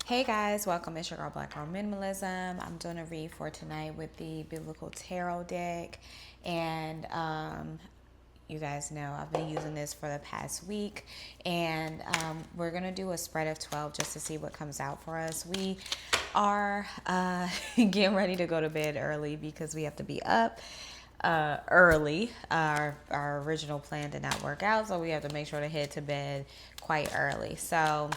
Hey guys, welcome. It's your girl Black Girl Minimalism. I'm doing a read for tonight with the Biblical Tarot deck. And you guys know I've been using this for the past week. And we're going to do a spread of 12 just to see what comes out for us. We are getting ready to go to bed early because we have to be up early. Our original plan did not work out, so we have to make sure to head to bed quite early. So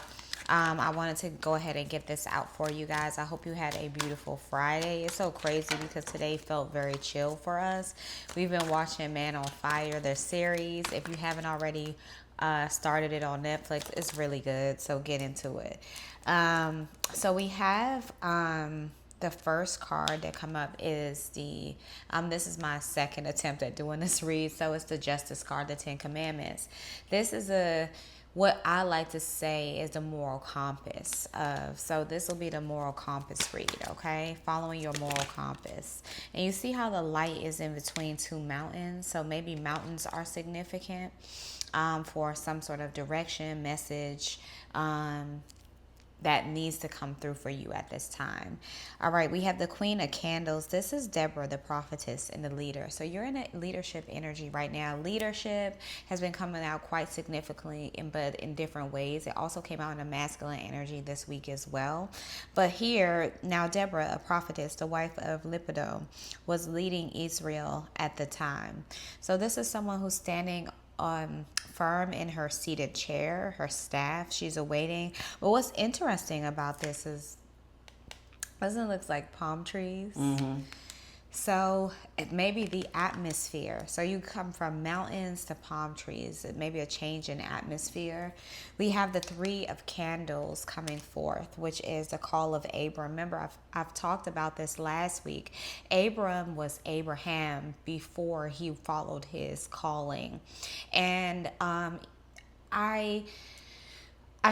I wanted to go ahead and get this out for you guys. I hope you had a beautiful Friday. It's so crazy because today felt very chill for us. We've been watching Man on Fire, their series. If you haven't already started it on Netflix, it's really good, so get into it. So we have the first card that come up is the this is my second attempt at doing this read, so it's the Justice card, the Ten Commandments. This is a what I like to say is the moral compass of, so this will be the moral compass read, okay? Following your moral compass. And you see how the light is in between two mountains, so maybe mountains are significant for some sort of direction, message, that needs to come through for you at this time. All right, we have the Queen of Candles. This is Deborah, the prophetess and the leader. So you're in a leadership energy right now. Leadership has been coming out quite significantly, but in different ways. It also came out in a masculine energy this week as well. But here, now Deborah, a prophetess, the wife of Lepido, was leading Israel at the time. So this is someone who's standing firm in her seated chair, her staff. She's awaiting. But what's interesting about this is, doesn't it look like palm trees? So it may be the atmosphere. So you come from mountains to palm trees. It may be a change in atmosphere. We have the Three of Candles coming forth, which is the call of Abram. Remember, I've talked about this last week. Abram was Abraham before he followed his calling. And I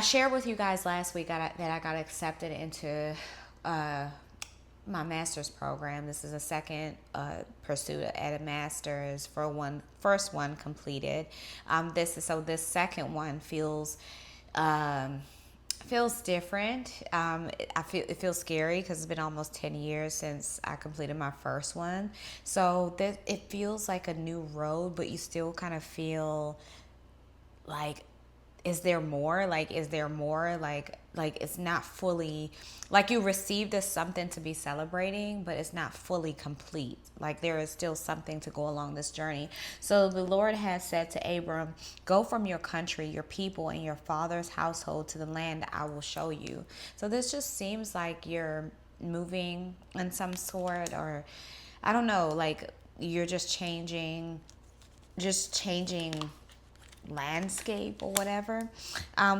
shared with you guys last week that I got accepted into my master's program. This is a second pursuit at a master's for first one completed. This second one feels different. It feels scary because it's been almost 10 years since I completed my first one. So it feels like a new road, but you still kind of feel like, is there more? Like it's not fully, like you received as something to be celebrating, but it's not fully complete. Like there is still something to go along this journey. So the Lord has said to Abram, go from your country, your people, and your father's household to the land that I will show you. So this just seems like you're moving in some sort, or I don't know, like you're just changing landscape or whatever.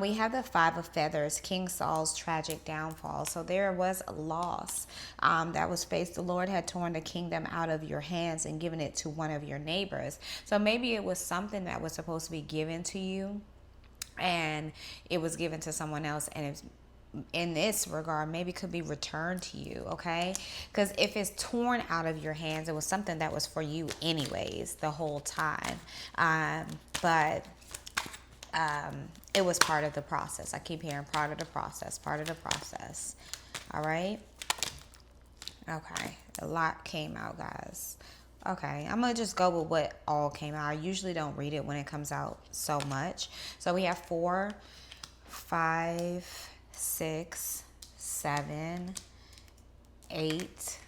We have the Five of Feathers, King Saul's tragic downfall. So there was a loss that was faced. The Lord had torn the kingdom out of your hands and given it to one of your neighbors. So maybe it was something that was supposed to be given to you and it was given to someone else, and it's, in this regard, maybe could be returned to you, okay? Because if it's torn out of your hands, it was something that was for you anyways the whole time. But it was part of the process. I keep hearing part of the process, All right? Okay. A lot came out, guys. Okay, I'm going to just go with what all came out. I usually don't read it when it comes out so much. So we have 4, 5, 6, 7, 8,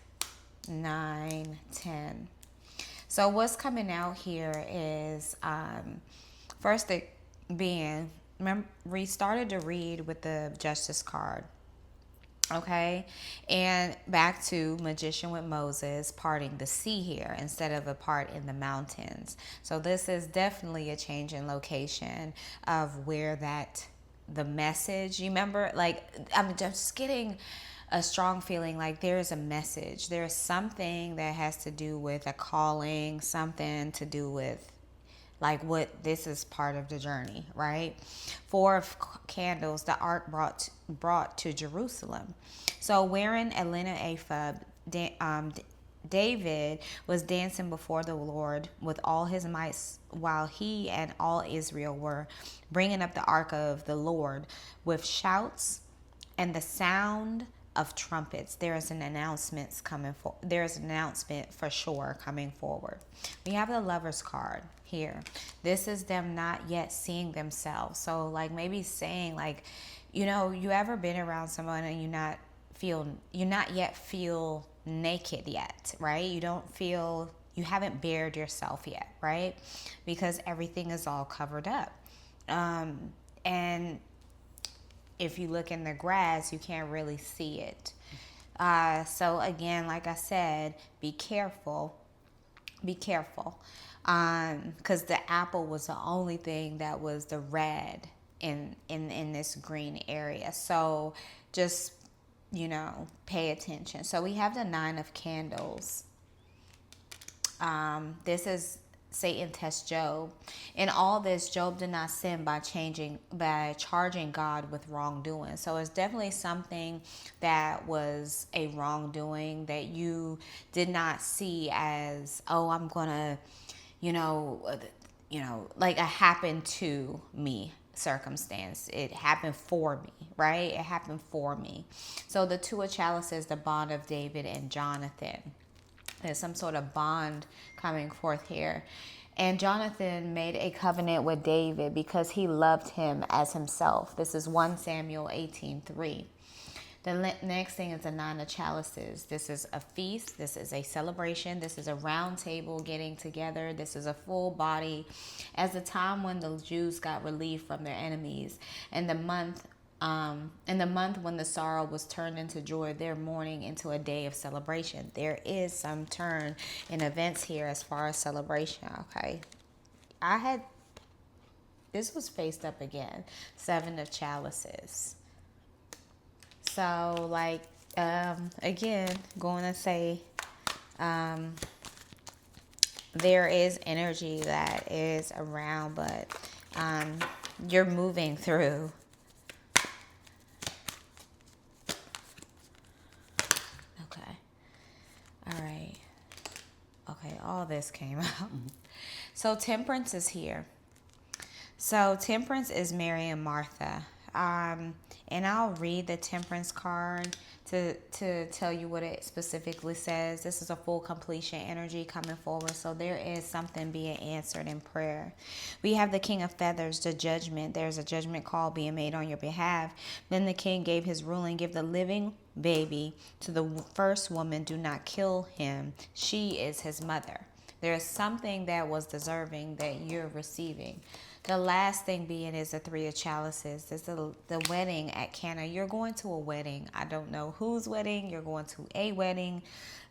9, 10. So what's coming out here is first being, remember, we started to read with the Justice card. Okay, and back to Magician with Moses parting the sea here instead of a part in the mountains. So this is definitely a change in location of where the message, you remember, like I'm just getting a strong feeling like there is a message. There's something that has to do with a calling, something to do with like what this is part of the journey, right? 4 of Candles, the ark brought to Jerusalem. So wearing a linen ephod, David was dancing before the Lord with all his might while he and all Israel were bringing up the ark of the Lord with shouts, and the sound of trumpets. There is an announcement for sure coming forward. We have the Lover's card here. This is them not yet seeing themselves. So like maybe saying like, you ever been around someone and you not yet feel naked yet, right? You haven't bared yourself yet, right? Because everything is all covered up. And if you look in the grass, you can't really see it. So again, like I said, be careful. Be careful. Because the apple was the only thing that was the red in this green area. So just, pay attention. So we have the 9 of Candles. This is Satan tests Job. In all this, Job did not sin by charging God with wrongdoing. So it's definitely something that was a wrongdoing that you did not see as, oh, I'm gonna, like a happened to me circumstance. It happened for me, right? It happened for me. So the 2 of Chalices, the bond of David and Jonathan. There's some sort of bond coming forth here. And Jonathan made a covenant with David because he loved him as himself. This is 1 Samuel 18:3. The next thing is the 9 of Chalices. This is a feast. This is a celebration. This is a round table getting together. This is a full body. As the time when the Jews got relief from their enemies. And the month when the sorrow was turned into joy, their mourning into a day of celebration. There is some turn in events here as far as celebration. Okay. This was faced up again. 7 of Chalices. So like, again, going to say, there is energy that is around, but, you're moving through. All right. Okay, all this came out. Mm-hmm. So Temperance is here. So Temperance is Mary and Martha. And I'll read the Temperance card to tell you what it specifically says. This is a full completion energy coming forward. So there is something being answered in prayer. We have the King of Feathers, the judgment. There's a judgment call being made on your behalf. Then the king gave his ruling, give the living baby to the first woman. Do not kill him. She is his mother. There is something that was deserving that you're receiving. The last thing being is the 3 of Chalices. This is the wedding at Cana. You're going to a wedding. I don't know whose wedding. You're going to a wedding.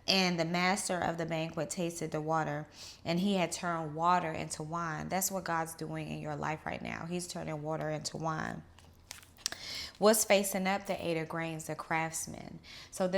And the master of the banquet tasted the water, and he had turned water into wine. That's what God's doing in your life right now. He's turning water into wine. What's facing up? The 8 of Grains, the craftsman. So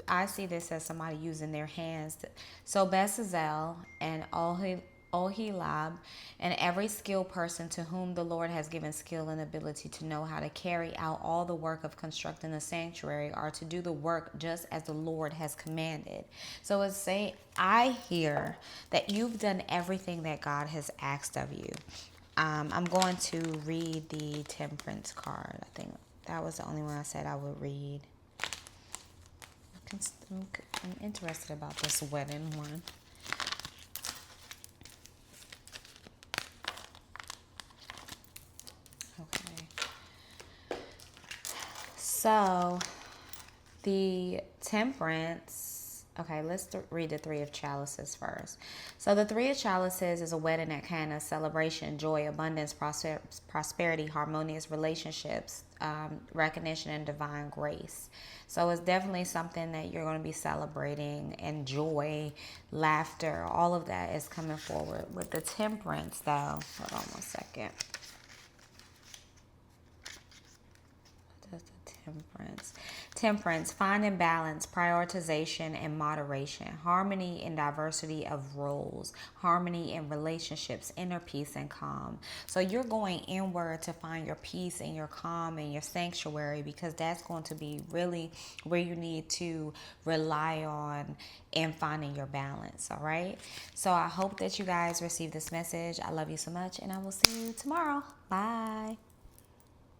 I see this as somebody using their hands. So Bezalel and Oholiab and every skilled person to whom the Lord has given skill and ability to know how to carry out all the work of constructing the sanctuary are to do the work just as the Lord has commanded. So it's saying, I hear that you've done everything that God has asked of you. I'm going to read the Temperance card. I think that was the only one I said I would read. I'm interested about this wedding one. Okay. So, the Temperance. Okay, let's read the 3 of Chalices first. So the 3 of Chalices is a wedding at Cana, celebration, joy, abundance, prosperity, harmonious relationships, recognition, and divine grace. So it's definitely something that you're going to be celebrating, and joy, laughter, all of that is coming forward. With the Temperance, though, hold on one second. Temperance, finding balance, prioritization, and moderation, harmony and diversity of roles, harmony in relationships, inner peace and calm. So you're going inward to find your peace and your calm and your sanctuary, because that's going to be really where you need to rely on in finding your balance. All right. So I hope that you guys receive this message. I love you so much, and I will see you tomorrow. Bye.